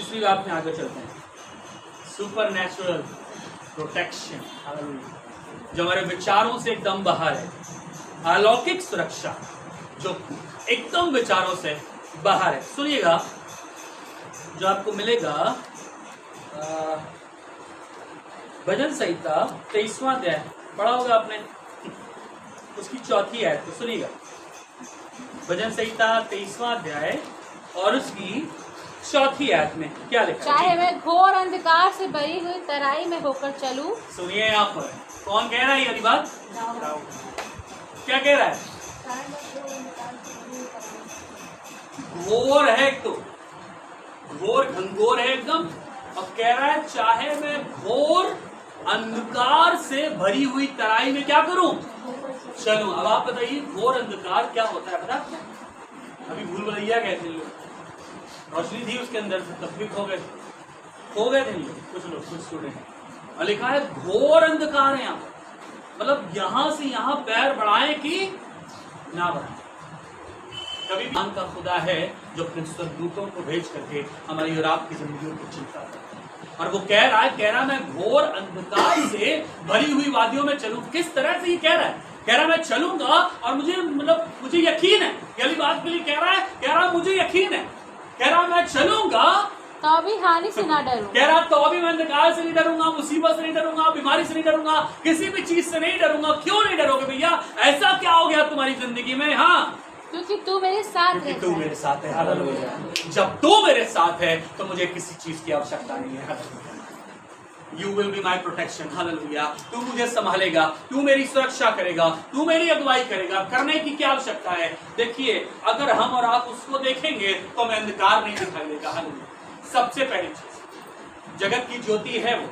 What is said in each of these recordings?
दूसरी बात में आगे चलते हैं, सुपर नेचुरल प्रोटेक्शन, जो हमारे विचारों से एकदम बाहर है, अलौकिक सुरक्षा जो एकदम विचारों से बाहर है। सुनिएगा, जो आपको मिलेगा भजन संहिता 23वां अध्याय, पढ़ा होगा आपने, उसकी चौथी आयत। तो सुनिएगा, भजन संहिता 23वां अध्याय और उसकी चौथी आयत में क्या लिखा है? चाहे मैं घोर अंधकार से भरी हुई तराई में होकर चलूं। सुनिए, यहाँ पर कौन कह रहा है ये बात? क्या कह रहा है? घोर है, तो घोर घंघोर है एकदम, और कह रहा है चाहे मैं घोर अंधकार से भरी हुई तराई में क्या करूं? चलूं। अब आप बताइए, घोर अंधकार क्या होता है? पता? अभी भूल भुलैया गए थे लोग, रोशनी थी उसके अंदर से, तब भी खो गए थे कुछ लोग, कुछ स्टूडेंट। और लिखा है घोर अंधकार है यहाँ, मतलब यहां से यहां पैर बढ़ाए कि ना बढ़ाए। कभी भी का खुदा है जो अपने स्वर्गदूतों को भेज करके हमारी और आपकी जिंदगियों को चिंता करता है। और वो कह रहा है मैं घोर अंधकार से भरी हुई वादियों में चलूं। किस तरह से ये कह रहा है? कह रहा है मैं चलूंगा और मुझे यकीन है, ये बात के लिए कह रहा है मुझे यकीन है, कह रहा मैं चलूंगा तो भी हानि से ना डरूं। कह रहा तो भी मैं अंधकार से नहीं डरूंगा, मुसीबत से नहीं डरूंगा, बीमारी से नहीं डरूंगा, किसी भी चीज से नहीं डरूंगा। क्यों नहीं डरोगे भैया? ऐसा क्या हो गया तुम्हारी जिंदगी में? हाँ, क्योंकि तू मेरे साथ है। तू मेरे साथ है। हालेलुया। जब तू मेरे साथ है तो मुझे किसी चीज की आवश्यकता नहीं है। You will be my protection. Hallelujah. तू मुझे संभालेगा, तू मेरी सुरक्षा करेगा, तू मेरी अगुवाई करेगा। करने की क्या आवश्यकता है? देखिए, अगर हम और आप उसको देखेंगे तो हमें अंधकार नहीं दिखाई देगा। हालेलुया। सबसे पहली चीज, जगत की ज्योति है वो,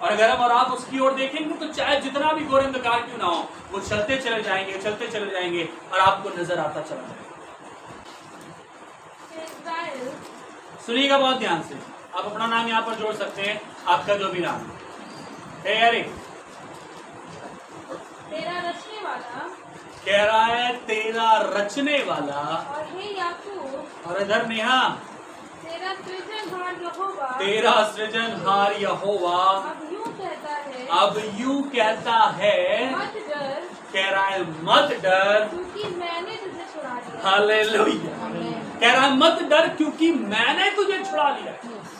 और अगर हम और आप उसकी ओर देखेंगे तो चाहे जितना भी घोर अंधकार क्यों ना हो, वो चलते चले जाएंगे और आपको नजर आता चला जाएगा। सुनिएगा बहुत ध्यान से, आप अपना नाम यहाँ पर जोड़ सकते हैं, आपका जो भी नाम है। अरे तेरा रचने वाला कह रहा है, तेरा रचने वाला, और हे याकूब, और इधर नेहा, तेरा सृजनहार यहोवा अब यूं कहता है, मत डर, कह रहा है मत डर, क्योंकि मैंने तुझे छुड़ा लिया। हालेलुया। कह रहा है मत डर क्योंकि मैंने तुझे छुड़ा लिया।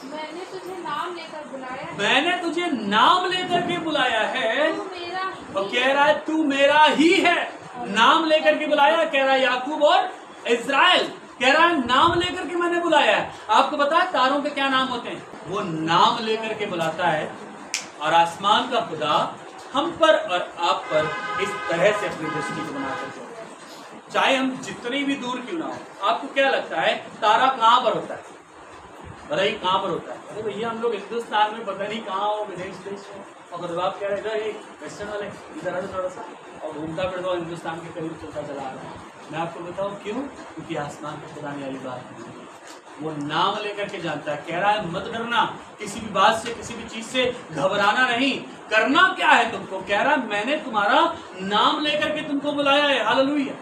मैंने तुझे नाम लेकर बुलाया है। मैंने तुझे नाम लेकर के बुलाया है। तू मेरा और कह रहा है तू मेरा ही है। नाम लेकर के बुलाया, कह रहा है याकूब और इज़राइल, कह रहा है नाम लेकर के मैंने बुलाया है। आपको पता है तारों के क्या नाम होते हैं? वो नाम लेकर के बुलाता है। और आसमान का खुदा हम पर और आप पर इस तरह से अपनी दृष्टि को बनाकर के, चाहे हम जितनी भी दूर क्यों ना हो। आपको क्या लगता है तारा कहाँ पर होता है? बताइए कहाँ पर होता है? अरे भैया हम लोग हिंदुस्तान में पता नहीं कहाँ हो, विदेश देश में, और खुदा आप कह रहे इधर एक वेस्टर्न वाले इधर आए थोड़ा सा और घूमता फिरता हुआ हिंदुस्तान के करीब चलता चला आ रहा है। मैं आपको बताऊं क्यों? क्योंकि आसमान के खुदा ने वाली बात नहीं, वो नाम लेकर के जानता है। कह रहा है मत डरना, किसी भी बात से, किसी भी चीज से घबराना नहीं। करना क्या है तुमको? कह रहा है मैंने तुम्हारा नाम लेकर के तुमको बुलाया है। हालेलुया।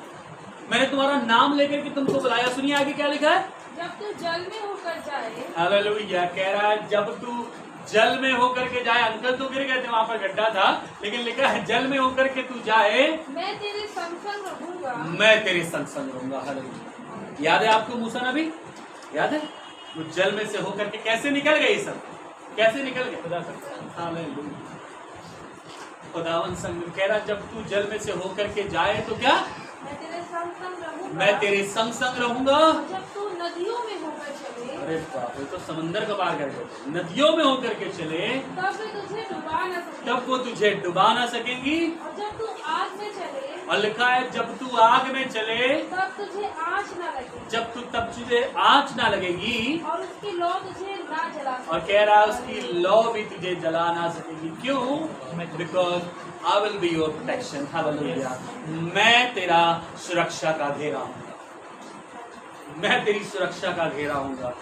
मैंने तुम्हारा नाम लेकर के तुमको बुलाया। सुनिए आगे क्या लिखा है? जब तू जल में होकर जाए। हालेलुया। कह रहा है जब तू जल में होकर के जाए। अंकल तो गिर गए थे, वहां पर गड्ढा था, लेकिन लिखा है जल में होकर के तू जाए, मैं तेरे संग संग रहूंगा। मैं तेरे संग संग रहूंगा। हालेलुया। याद है आपको मूसा नबी? याद है वो जल में से होकर के कैसे निकल गए? ये सब कैसे निकल गए? खुदावन संग कह रहा जब तू जल में से होकर के जाए तो क्या? मैं तेरे संग संग रहूंगा। मैं तेरे संग संग रहूंगा। जब तू नदियों में होकर चले। अरे बाप रे, तो समंदर का पार करके नदियों में होकर के चले, तब वे तुझे डुबा न सकेंगी। तब वो तुझे डुबा ना सकेंगी। और जब तू आग में चले। और लिखा है जब तू आग में चले, तब तुझे आँच न लगेगी। तब तुझे आँच ना लगेगी। और उसकी लौ तुझे ना जला सकेगी। और कह रहा है उसकी लौ भी तुझे जला ना सकेगी। क्यों? Because I will be your protection. Hallelujah. मैं तेरा सुरक्षा का घेरा हूँगा, मैं तेरी सुरक्षा का घेरा हूँगा।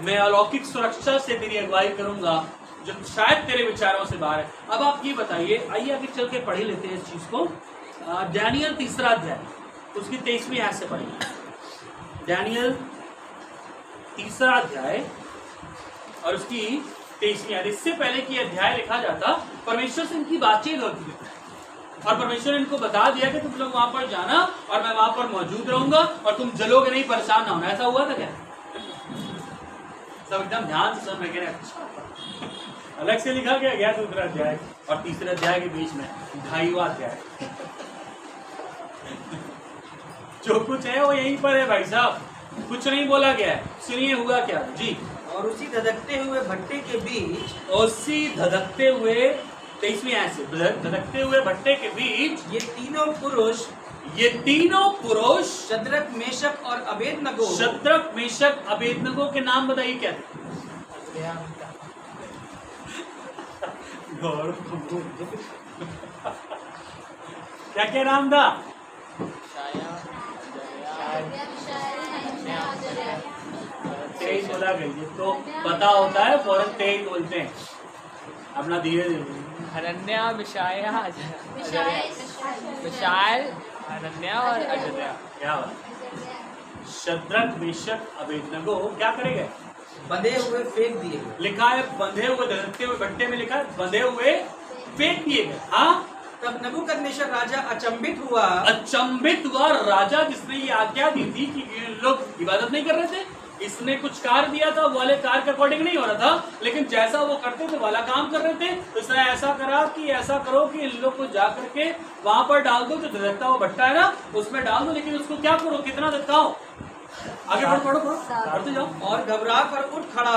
मैं अलौकिक सुरक्षा से तेरी अगुवाई करूंगा जो शायद तेरे विचारों से बाहर है। अब आप ये बताइए, आइए आगे चल के पढ़ लेते हैं इस चीज को। डैनियल 3 अध्याय उसकी 23वीं आयत से पढ़िए। डैनियल 3 अध्याय और उसकी 23वीं आयत। इससे पहले कि अध्याय लिखा जाता परमेश्वर से इनकी बातचीत होती थी और परमेश्वर ने इनको बता दिया कि तुम लोग वहां पर जाना और मैं वहां पर मौजूद रहूंगा और तुम जलोगे नहीं, परेशान ना होना। ऐसा हुआ था क्या? सब एकदम ध्यान से सुन रहे। अच्छा, अलग से लिखा गया दूसरा अध्याय और तीसरे अध्याय के बीच में 2.5वां अध्याय। जो कुछ है वो यहीं पर है भाई साहब, कुछ नहीं बोला गया है। सुनिए हुआ क्या जी। और उसी धधकते हुए भट्टे के बीच, उसी धधकते हुए 23वीं आयत से, धधकते हुए भट्टे के बीच ये तीनों पुरुष शद्रक, मेशक और अबेदनगो। शद्रक, मेशक, अबेदनगो के नाम बताइए क्या थे? क्या क्या नाम था? तेज बोला गई तो पता होता है, फौरन तेज बोलते हैं, अपना धीरे धीरे। हनन्या, मिशाया, मिशाएल, हनन्या और अजर्या। क्या हुआ? शद्रक, मेशक, अबेदनगो क्या करेंगे? बंधे हुए फेंक दिए गए। लिखा है बंधे हुए, धधकते हुए भट्टे में लिखा है बंधे हुए फेंक दिए गए। हाँ, तब नबूकदनेस्सर राजा अचंभित हुआ राजा, जिसने ये आज्ञा दी थी कि ये लोग इबादत नहीं कर रहे थे। इसने कुछ कार्य दिया था, वाले कार्य के अकॉर्डिंग नहीं हो रहा था, लेकिन जैसा वो करते थे वाला काम कर रहे थे। तो इसने ऐसा करा कि ऐसा करो कि इन लोग को जा करके वहां पर डाल दो, जो धधकता हुआ भट्टा है ना उसमें डाल दो, लेकिन उसको क्या करो, कितना धधकाओ। आगे पढ़ो पढ़ते जाओ। और घबरा कर उठ खड़ा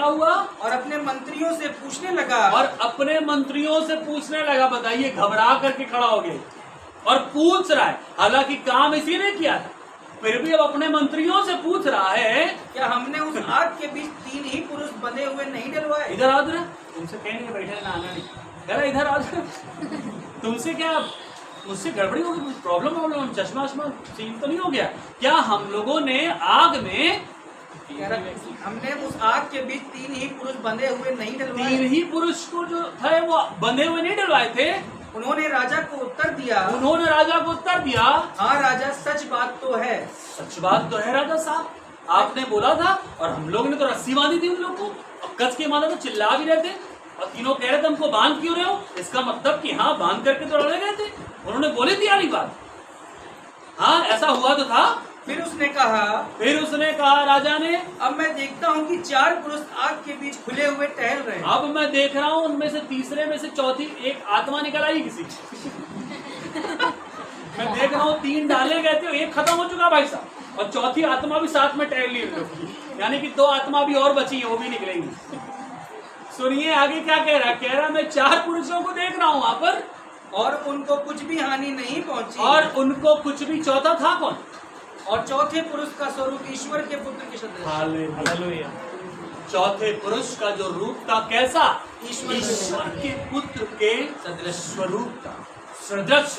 हुआ और अपने मंत्रियों से पूछने लगा। बताइए, घबरा करके खड़ा हो गए और पूछ रहा है, हालांकि काम इसी ने किया था, फिर भी अब अपने मंत्रियों से पूछ रहा है, क्या हमने उस आग के बीच 3 ही पुरुष बंधे हुए नहीं डलवाए? इधर आ रहा, तुमसे कहेंगे बैठे ना, आना नहीं, कह रहा इधर आ रहा। तुमसे क्या, मुझसे गड़बड़ी हो गई, प्रॉब्लम, चश्मा सीन तो नहीं हो गया क्या? हम लोगों ने आग में, हमने उस आग के बीच 3 ही पुरुष बंधे हुए नहीं डलवाए। 3 ही पुरुष को जो थे वो बंधे हुए नहीं डलवाए थे। उन्होंने राजा को उत्तर दिया, हाँ राजा, सच बात तो है राजा साहब, आपने बोला था और हम लोग ने तो रस्सी बांधी थी उन लोग को, अब कस के मारा तो चिल्ला भी रहे थे और तीनों कह रहे थे हमको बांध क्यों रहे हो? इसका मतलब कि हाँ, बांध करके तो लड़े गए थे। उन्होंने बोले थी यारी बात, हाँ ऐसा हुआ तो था। फिर उसने कहा राजा ने, अब मैं देखता हूँ कि 4 पुरुष आग के बीच खुले हुए टहल रहे हैं। अब मैं देख रहा हूँ उनमें से तीसरे में से चौथी एक आत्मा निकल आई किसी मैं देख रहा हूँ 3 डाले गए थे, एक खत्म हो चुका भाई साहब, और चौथी आत्मा भी साथ में टहल ली उन लोग की, यानी कि 2 आत्मा भी और बची है, वो भी निकलेंगी। सुनिए आगे क्या कह रहा, मैं 4 पुरुषों को देख रहा हूँ वहां पर और उनको कुछ भी हानि नहीं पहुंची। और उनको कुछ भी, चौथा था कौन? और चौथे पुरुष का स्वरूप ईश्वर के पुत्र के सदृश। हालेलुया। चौथे पुरुष का जो रूप था कैसा? ईश्वर के पुत्र के सदृश स्वरूप का, सदृश।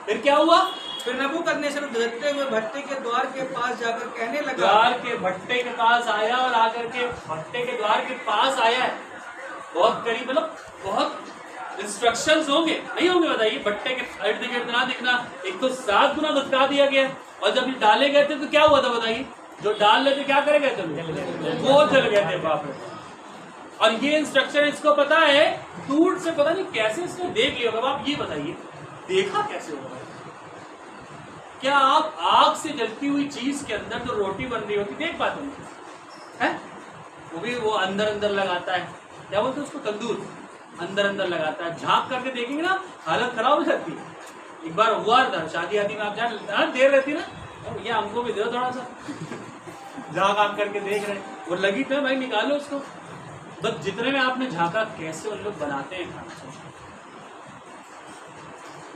फिर क्या हुआ? फिर नबूकदनेस्सर धधकते हुए भट्टे के द्वार के पास जाकर कहने लगा, द्वार के भट्टे के पास आया और आकर के भट्टे के द्वार के पास आया है, बहुत करीब, मतलब बहुत इंस्ट्रक्शंस होंगे, नहीं होंगे बताइए? भट्टे के इर्द गिर्द ना दिखना, एक तो 7 गुना धधका दिया गया, और जब ये डाले गए थे तो क्या हुआ था बताइए? जो डाल लेते क्या करे गए थे? वो जल गए थे, बाप रे। और ये इंस्ट्रक्शन इसको पता है, दूर से पता नहीं कैसे इसने देख लिया होगा। आप ये बताइए, देखा कैसे होगा? क्या आप आग से जलती हुई चीज के अंदर जो रोटी बन रही होती देख पाते हैं? वो भी वो अंदर लगाता है, क्या बोलते हैं उसको? तंदूर अंदर लगाता है। झांक करके देखेंगे ना, हालत खराब हो जाती है। एक बार हुआ था शादी आदि में, आप जान देर रहती ना, ये हमको भी दो थोड़ा सा झांक करके देख रहे, वो लगी तो भाई निकालो उसको। बस जितने में आपने झांका कैसे उन लोग बनाते हैं खाना,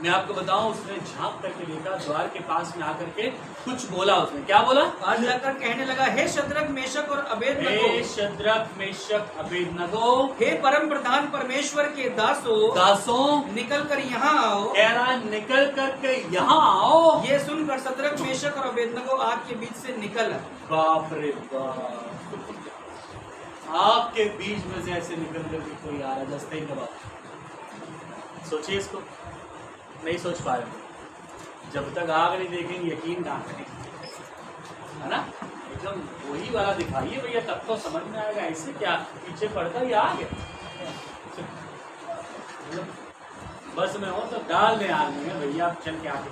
मैं आपको बताऊं, उसने झांक करके देखा, द्वार के पास में आकर के कुछ बोला। उसने क्या बोला? आज जाकर कहने लगा, हे शद्रक, मेशक और अबेदनगो, हे परम प्रधान परमेश्वर के दासों, निकल कर यहाँ आओ। कह रहा है निकल करके यहाँ आओ। ये सुनकर शद्रक, मेशक और अबेदनगो आग के बीच से निकल। बाप रे बाप, आग के बीच में से ऐसे निकल करके कोई आ रहा, दस्ते का बात। सोचिए इसको, नहीं सोच पा रहे। जब तक आग नहीं देखेंगे यकीन कहाँ करेंगे, है ना? एकदम वही वाला दिखाइए भैया, तब तो समझ में आएगा। ऐसे क्या पीछे पड़ता ही आ गया, बस में हो तो डाल दे आदमी है भैया, आप चल के आगे।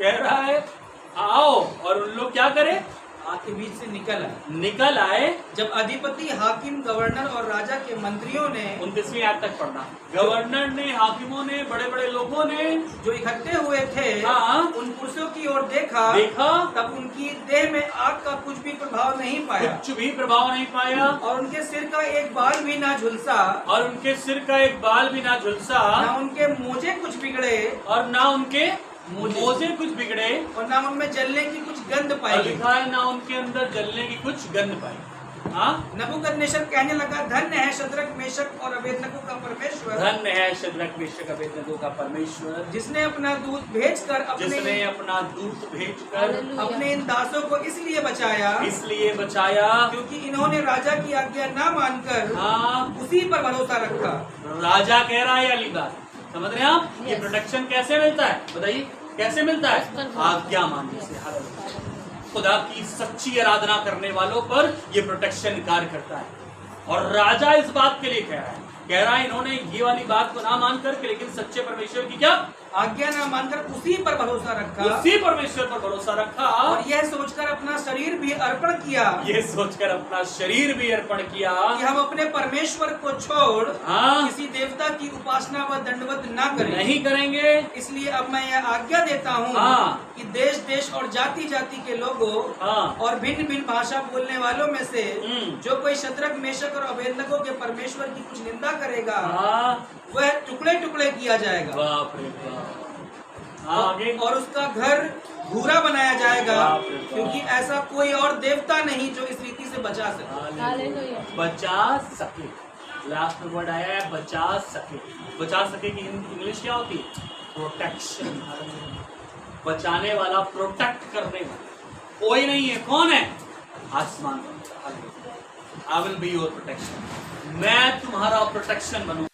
कह रहा है आओ, और उन लोग क्या करे, आग के बीच से निकल आए। जब अधिपति, हाकिम, गवर्नर और राजा के मंत्रियों ने 29वीं आयत तक पढ़ना। गवर्नर ने, हाकिमों ने, बड़े बड़े लोगों ने जो इकट्ठे हुए थे, हाँ, उन पुरुषों की ओर देखा, तब उनकी देह में आग का कुछ भी प्रभाव नहीं पाया, कुछ भी प्रभाव नहीं पाया, और उनके सिर का एक बाल भी ना झुलसा, और उनके सिर का एक बाल भी ना झुलसा, ना उनके मोजे कुछ बिगड़े, और ना उनके मोजे कुछ बिगड़े, और ना उनमें जलने की कुछ गंध पाई। लिखा है ना उनके अंदर जलने की कुछ गंध पाई। हाँ, नबूकदनेस्सर कहने लगा, धन्य है शद्रक, मेशक और अबेदनगो का परमेश्वर, धन्य है शद्रक, मेशक, अबेदनगो का परमेश्वर, जिसने अपना दूत भेजकर अपने इन दासों को इसलिए बचाया, क्योंकि इन्होंने राजा की आज्ञा ना मानकर हाँ, उसी पर भरोसा रखा। राजा कह रहा है वाली बात, समझ रहे हैं आप? ये प्रोटेक्शन कैसे मिलता है बताइए, कैसे मिलता है? आज्ञा मानने से। खुदा की सच्ची आराधना करने वालों पर ये प्रोटेक्शन कार्य करता है। और राजा इस बात के लिए कह रहा है इन्होंने ये वाली बात को ना मान करके, लेकिन सच्चे परमेश्वर की क्या आज्ञा ना मानकर उसी पर भरोसा रखा, उसी परमेश्वर पर भरोसा रखा, और यह सोचकर अपना शरीर भी अर्पण किया, कि हम अपने परमेश्वर को छोड़ किसी देवता की उपासना व दंडवत ना करें, नहीं करेंगे। इसलिए अब मैं यह आज्ञा देता हूँ कि देश देश और जाति जाति के लोगों और भिन्न भिन्न भाषा बोलने वालों में से जो कोई शद्रक, मेशक और अबेदनगो के परमेश्वर की कुछ निंदा करेगा, वह टुकड़े टुकड़े किया जाएगा। बाप रे बाप। और उसका घर भूरा बनाया जाएगा, क्योंकि ऐसा कोई और देवता नहीं जो इस रीति से बचा सके। हालेलुया। बचा सके, लास्ट में वर्ड आया है बचा सके। बचा सके की इंग्लिश क्या होती है? प्रोटेक्शन। बचाने वाला, प्रोटेक्ट करने वाला कोई नहीं है। कौन है? आसमान। I will be your protection. मैं तुम्हारा प्रोटेक्शन बनूंगा।